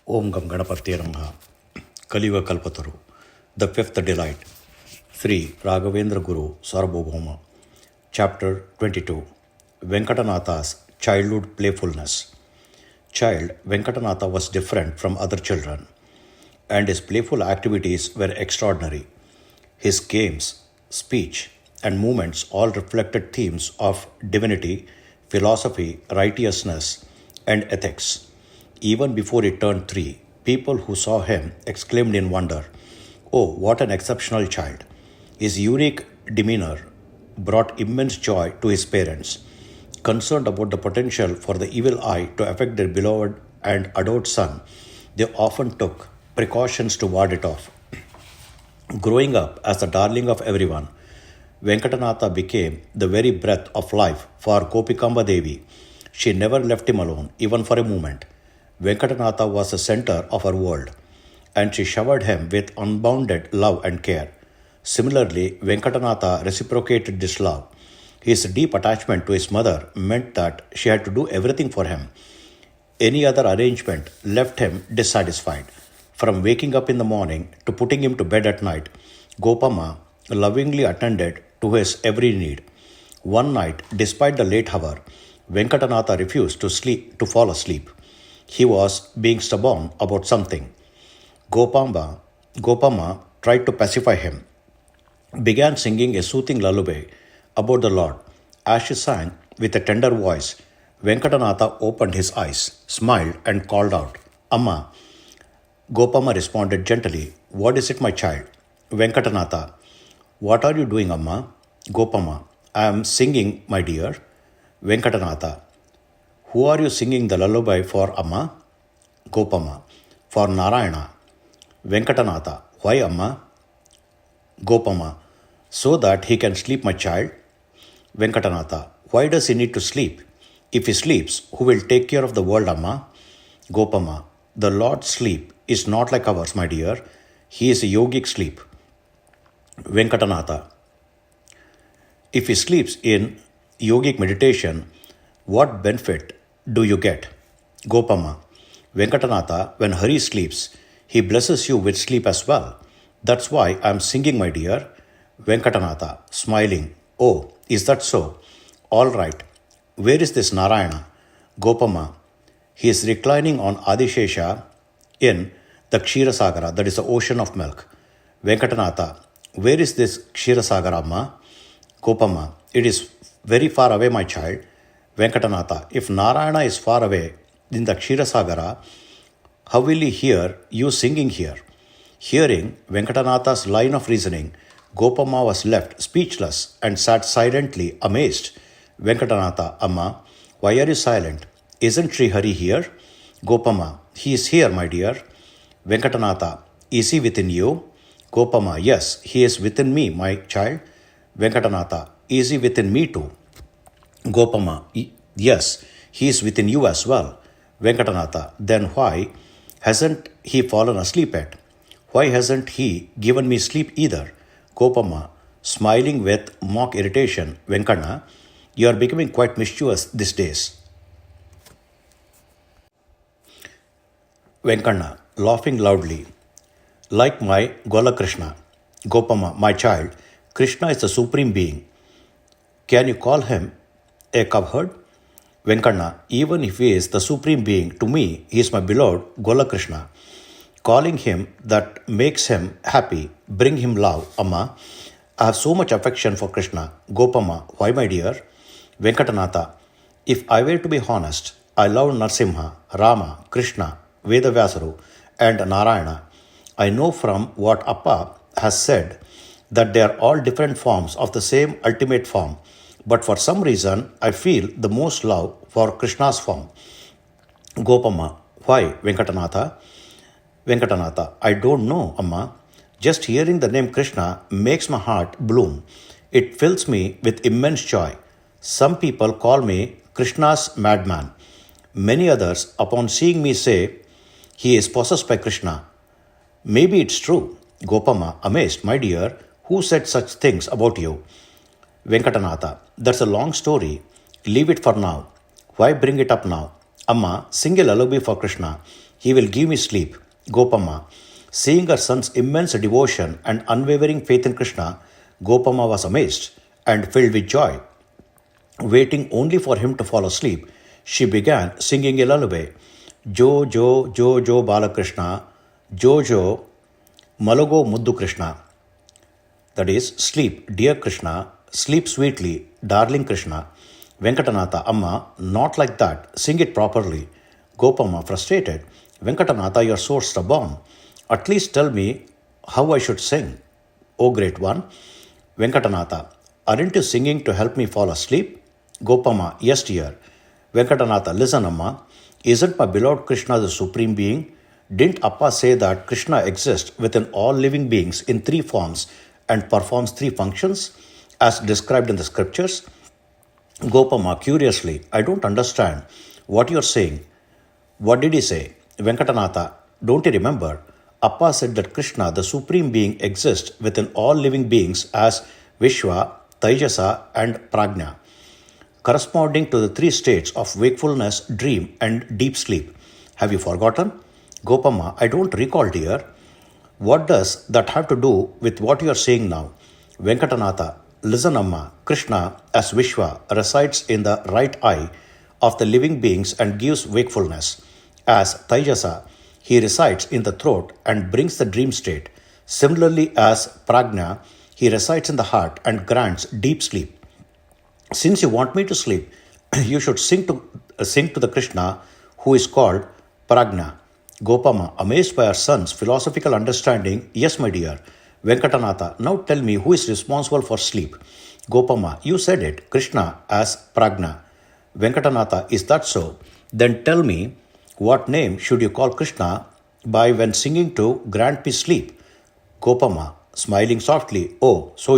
Om Gam Ganapatye Namaha. Kaliyugada Kalpataru. The Fifth Delight. Shri Raghavendra Guru Sarvabhouma. Chapter 22. Venkatanatha's Childhood Playfulness. Child Venkatanatha was different from other children, and his playful activities were extraordinary. His games, speech, and movements all reflected themes of divinity, philosophy, righteousness, and ethics. Even before he turned 3, people who saw him exclaimed in wonder, "Oh, what an exceptional child!" His unique demeanor brought immense joy to his parents. Concerned about the potential for the evil eye to affect their beloved and adored son, they often took precautions to ward it off. Growing up as the darling of everyone, Venkatanatha became the very breath of life for Gopikamba Devi. She never left him alone, even for a moment. Venkatanatha was the center of her world, and she showered him with unbounded love and care. Similarly, Venkatanatha reciprocated this love. His deep attachment to his mother meant that she had to do everything for him. Any other arrangement left him dissatisfied. From waking up in the morning to putting him to bed at night, Gopama lovingly attended to his every need. One night, despite the late hour, Venkatanatha refused to fall asleep. He was being stubborn about something. Gopama tried to pacify him, began singing a soothing lullaby about the Lord. As she sang with a tender voice, Venkatanatha opened his eyes, smiled, and called out, "Amma." Gopama responded gently, "What is it, my child?" Venkatanatha, "What are you doing, Amma?" Gopama, "I am singing, my dear." Venkatanatha, "Who are you singing the lullaby for, Amma?" Gopama, "For Narayana." Venkatanatha, "Why, Amma?" Gopama, "So that he can sleep, my child." Venkatanatha, "Why does he need to sleep? If he sleeps, who will take care of the world, Amma?" Gopama, "The Lord's sleep is not like ours, my dear. He is a yogic sleep." Venkatanatha, "If he sleeps in yogic meditation, what benefit do you get?" Gopama, "Venkatanatha, when Hari sleeps, he blesses you with sleep as well. That's why I am singing, my dear." Venkatanatha, smiling, "Oh, is that so? All right. Where is this Narayana?" Gopama, "He is reclining on Adishesha in the Ksheerasagara, that is the ocean of milk." Venkatanatha, "Where is this Ksheerasagara, Amma?" Gopama, "It is very far away, my child." Venkatanatha, "If Narayana is far away in the Ksheerasagara, how will he hear you singing here?" Hearing Venkatanatha's line of reasoning, Gopama was left speechless and sat silently amazed. Venkatanatha, "Amma, why are you silent? Isn't Sri Hari here?" Gopama, "He is here, my dear." Venkatanatha, "Is he within you?" Gopama, "Yes, he is within me, my child." Venkatanatha, "Is he within me too?" Gopama, "Yes, he is within you as well." Venkatanatha, "Then why hasn't he fallen asleep yet? Why hasn't he given me sleep either?" Gopama, smiling with mock irritation, "Venkana, you are becoming quite mischievous these days." Venkana, laughing loudly, "Like my Gola Krishna." Gopama, "My child, Krishna is the supreme being. Can you call him a cowherd?" Venkana, "Even if he is the supreme being, to me he is my beloved Gola Krishna. Calling him that makes him happy, bring him love, Amma. I have so much affection for Krishna." Gopama, "Why, my dear?" Venkatanatha, "If I were to be honest, I love Narsimha, Rama, Krishna, Vedavyasaru, and Narayana. I know from what Appa has said that they are all different forms of the same ultimate form, but for some reason I feel the most love for Krishna's form." Gopama, "Why, Venkatanatha?" Venkatanatha, "I don't know, Amma. Just hearing the name Krishna makes my heart bloom. It fills me with immense joy. Some people call me Krishna's madman. Many others, upon seeing me, say he is possessed by Krishna. Maybe it's true." Gopama, amazed, "My dear, who said such things about you?" Venkatanatha, "That's a long story. Leave it for now. Why bring it up now? Amma, sing a lullaby for Krishna. He will give me sleep. Gopamma. Seeing her son's immense devotion and unwavering faith in Krishna, Gopamma was amazed and filled with joy. Waiting only for him to fall asleep, she began singing a lullaby. Jo Jo Jo Jo Balakrishna, Jo Jo Malago Muddu Krishna. That is, sleep, dear Krishna, sleep sweetly, darling Krishna. Venkatanatha, Amma, not like that, sing it properly. Gopamma, frustrated, Venkatanatha, you are so stubborn. At least tell me how I should sing. O great one. Venkatanatha, aren't you singing to help me fall asleep? Gopamma, yes dear. Venkatanatha, listen Amma, isn't my beloved Krishna the supreme being? Didn't Appa say that Krishna exists within all living beings in three forms and performs three functions as described in the scriptures? Gopamma, curiously, I don't understand what you're saying. What did he say? Venkatanatha, don't you remember? Appa said that Krishna, the supreme being, exists within all living beings as Vishwa, Taijasa and Prajna, corresponding to the three states of wakefulness, dream and deep sleep. Have you forgotten? Gopamma, I don't recall, dear. What does that have to do with what you are saying now? Venkatanatha, listen Amma, Krishna as Vishwa resides in the right eye of the living beings and gives wakefulness. As Taijasa, he resides in the throat and brings the dream state. Similarly, as Prajna, he resides in the heart and grants deep sleep. Since you want me to sleep, you should sing to the Krishna who is called Prajna. Gopamma, amazed by her son's philosophical understanding, yes, my dear. Venkatanatha, now tell me who is responsible for sleep. Gopamma, you said it, Krishna as Prajna. Venkatanatha, is that so? Then tell me, what name should you call Krishna by when singing to grant me sleep? Gopamma, smiling softly, oh, so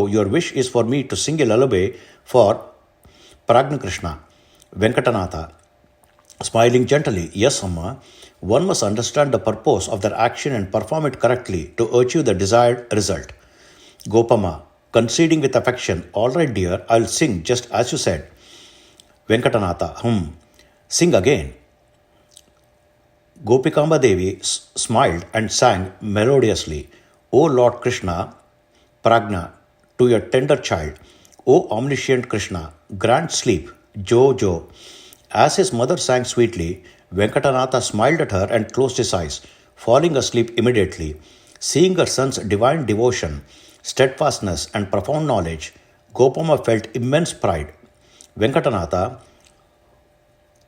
your wish is for me to sing a lullaby for Prajna Krishna. Venkatanatha, smiling gently, yes, Amma. One must understand the purpose of their action and perform it correctly to achieve the desired result. Gopamma, conceding with affection, all right, dear, I'll sing just as you said. Venkatanatha, sing again. Gopikamba Devi smiled and sang melodiously, O Lord Krishna, Prajna, to your tender child, O omniscient Krishna, grant sleep, Jo Jo. As his mother sang sweetly, Venkatanatha smiled at her and closed his eyes, falling asleep immediately. Seeing her son's divine devotion, steadfastness, and profound knowledge, Gopamma felt immense pride. Venkatanatha,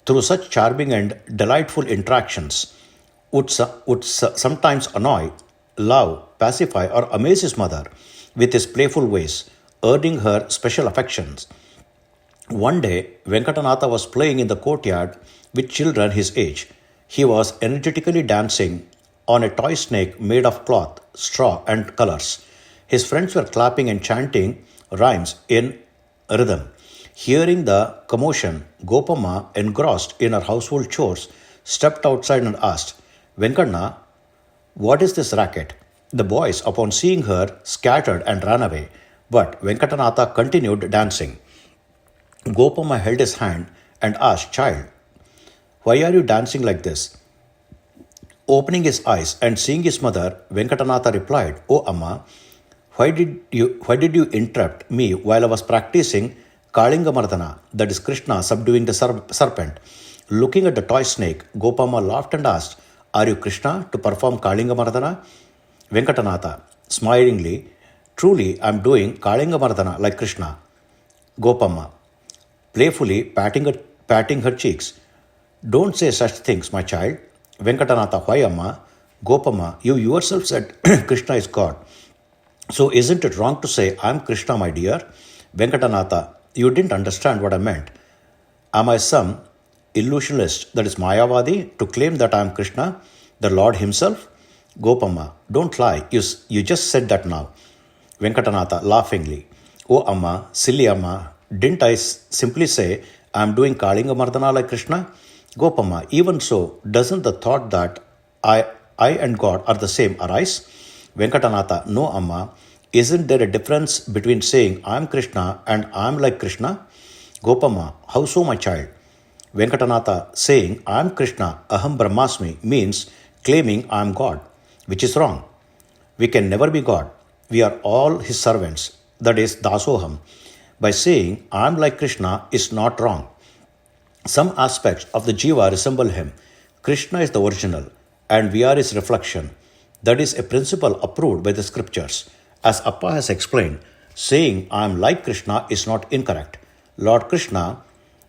through such charming and delightful interactions, would sometimes annoy, love, pacify, or amaze his mother with his playful ways, earning her special affections. One day, Venkatanatha was playing in the courtyard with children his age. He was energetically dancing on a toy snake made of cloth, straw, and colors. His friends were clapping and chanting rhymes in rhythm. Hearing the commotion, Gopamma, engrossed in her household chores, stepped outside and asked, Venkanna, what is this racket? The boys, upon seeing her, scattered and ran away. But Venkatanatha continued dancing. Gopamma held his hand and asked, Child, why are you dancing like this? Opening his eyes and seeing his mother, Venkatanatha replied, Oh Amma, why did you interrupt me while I was practicing Kalinga Mardana, that is Krishna subduing the serpent? Looking at the toy snake, Gopamma laughed and asked, Are you Krishna to perform Kalinga Mardana? Venkatanatha, smilingly, Truly I am doing Kalinga Mardana like Krishna. Gopamma, playfully patting her cheeks. Don't say such things, my child. Venkatanatha, why Amma? Gopamma, you yourself said Krishna is God. So isn't it wrong to say, I am Krishna, my dear? Venkatanatha, you didn't understand what I meant. Am I some illusionist, that is Mayavadi, to claim that I am Krishna, the Lord himself? Gopamma, don't lie, you just said that now. Venkatanatha, laughingly, Oh Amma, silly Amma, didn't I simply say I am doing Kalinga Mardana like Krishna? Gopamma, even so, doesn't the thought that I and God are the same arise? Venkatanatha, no Amma, isn't there a difference between saying I am Krishna and I am like Krishna? Gopamma, how so, my child? Venkatanatha saying, I am Krishna, Aham Brahmasmi means claiming I am God, which is wrong. We can never be God. We are all his servants, that is Dasoham. By saying I am like Krishna is not wrong. Some aspects of the Jiva resemble him. Krishna is the original, and we are his reflection. That is a principle approved by the scriptures. As Appa has explained, saying I am like Krishna is not incorrect. Lord Krishna,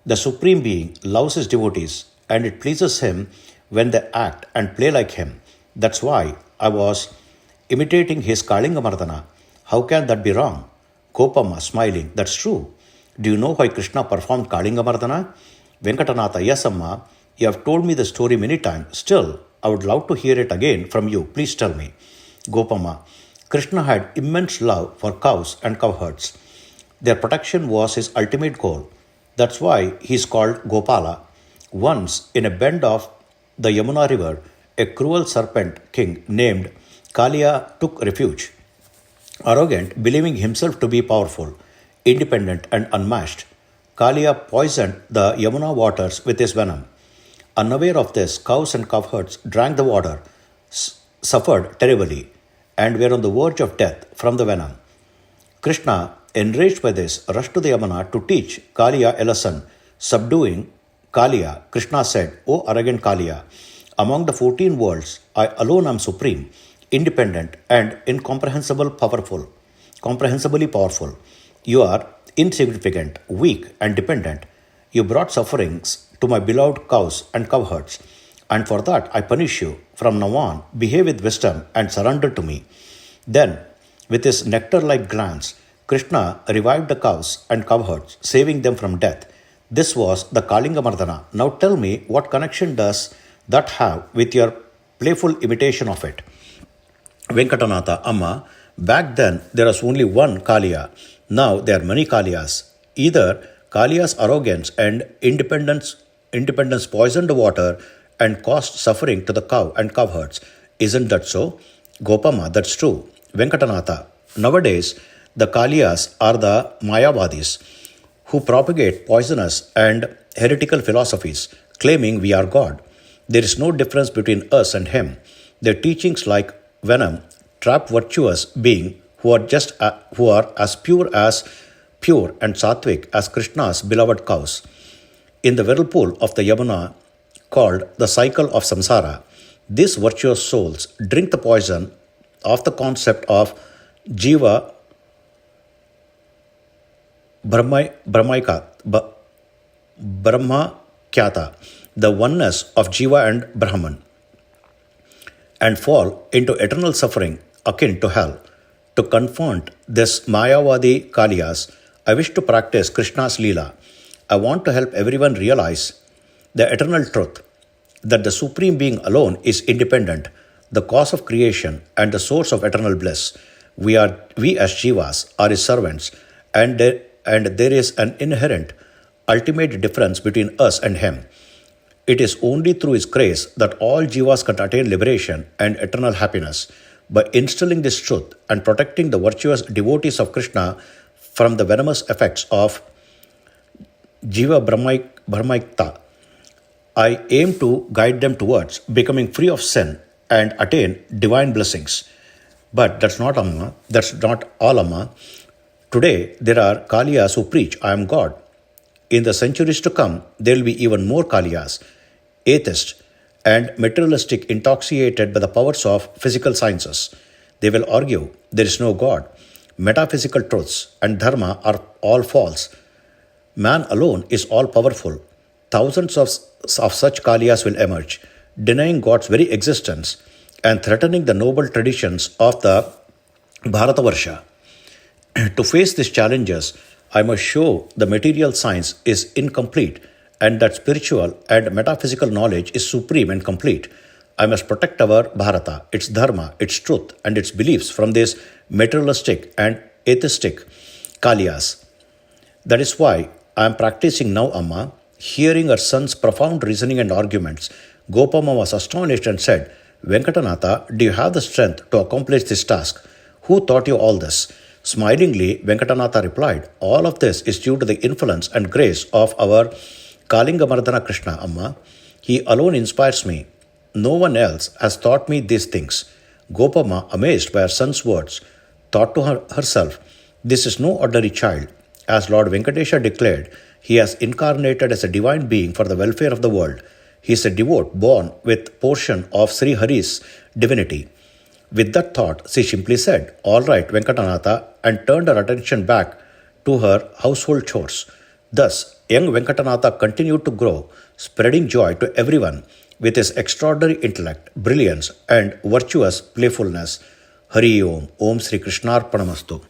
the Supreme Being, loves his devotees, and it pleases him when they act and play like him. That's why I was imitating his Kalinga Mardana. How can that be wrong? Gopamma smiling, that's true. Do you know why Krishna performed Kalinga Mardana? Venkatanatha, yes Amma, you have told me the story many times. Still, I would love to hear it again from you. Please tell me. Gopamma, Krishna had immense love for cows and cowherds. Their protection was his ultimate goal. That's why he is called Gopala. Once, in a bend of the Yamuna river, a cruel serpent king named Kaliya took refuge. Arrogant, believing himself to be powerful, independent, and unmatched, Kaliya poisoned the Yamuna waters with his venom. Unaware of this, cows and cowherds drank the water, suffered terribly, and were on the verge of death from the venom. Krishna, enraged by this, rushed to the Yamuna to teach Kaliya a lesson. Subduing Kaliya, Krishna said, O arrogant Kaliya, among the 14 worlds, I alone am supreme, independent, and comprehensibly powerful. You are insignificant, weak, and dependent. You brought sufferings to my beloved cows and cowherds, and for that I punish you. From now on, behave with wisdom and surrender to me. Then, with his nectar-like glance, Krishna revived the cows and cowherds, saving them from death. This was the Kalinga Mardana. Now tell me, what connection does that have with your playful imitation of it? Venkatanatha, Amma, back then there was only one Kaliya. Now there are many Kaliyas. Either Kaliya's arrogance and independence poisoned the water and caused suffering to the cow and cowherds. Isn't that so? Gopama, that's true. Venkatanatha, nowadays the Kaliyas are the Mayavadis who propagate poisonous and heretical philosophies, claiming we are God. There is no difference between us and him. Their teachings like venom trap virtuous beings who are as pure and sattvic as Krishna's beloved cows. In the whirlpool of the Yamuna, called the cycle of samsara, these virtuous souls drink the poison of the concept of jiva brahmakyata, the oneness of jiva and Brahman, and fall into eternal suffering akin to hell. To confront this Mayavadi Kaliyas, I wish to practice Krishna's Leela. I want to help everyone realize the eternal truth that the Supreme Being alone is independent, the cause of creation and the source of eternal bliss. We as Jivas are his servants, and there is an inherent ultimate difference between us and him. It is only through his grace that all Jivas can attain liberation and eternal happiness. By instilling this truth and protecting the virtuous devotees of Krishna from the venomous effects of Jiva Brahmaikta, I aim to guide them towards becoming free of sin and attain divine blessings. But that's not all, Amma. Today, there are Kaliyas who preach, I am God. In the centuries to come, there will be even more Kaliyas, atheists, and materialistic, intoxicated by the powers of physical sciences. They will argue there is no God. Metaphysical truths and dharma are all false. Man alone is all powerful. Thousands of such Kaliyas will emerge, denying God's very existence and threatening the noble traditions of the Bharatavarsha. To face these challenges, I must show the material science is incomplete and that spiritual and metaphysical knowledge is supreme and complete. I must protect our Bharata, its dharma, its truth, and its beliefs from these materialistic and atheistic Kaliyas. That is why I am practicing now, Amma. Hearing her son's profound reasoning and arguments, Gopama was astonished and said, Venkatanatha, do you have the strength to accomplish this task? Who taught you all this? Smilingly, Venkatanatha replied, all of this is due to the influence and grace of our Kalingamardana Krishna Amma. He alone inspires me. No one else has taught me these things. Gopama, amazed by her son's words, thought to herself, this is no ordinary child. As Lord Venkatesha declared, he has incarnated as a divine being for the welfare of the world. He is a devote born with portion of Sri Hari's divinity. With that thought, she simply said, all right, Venkatanatha, and turned her attention back to her household chores. Thus, young Venkatanatha continued to grow, spreading joy to everyone with his extraordinary intellect, brilliance, and virtuous playfulness. Hari Om, Om Sri Krishnarpanamastu.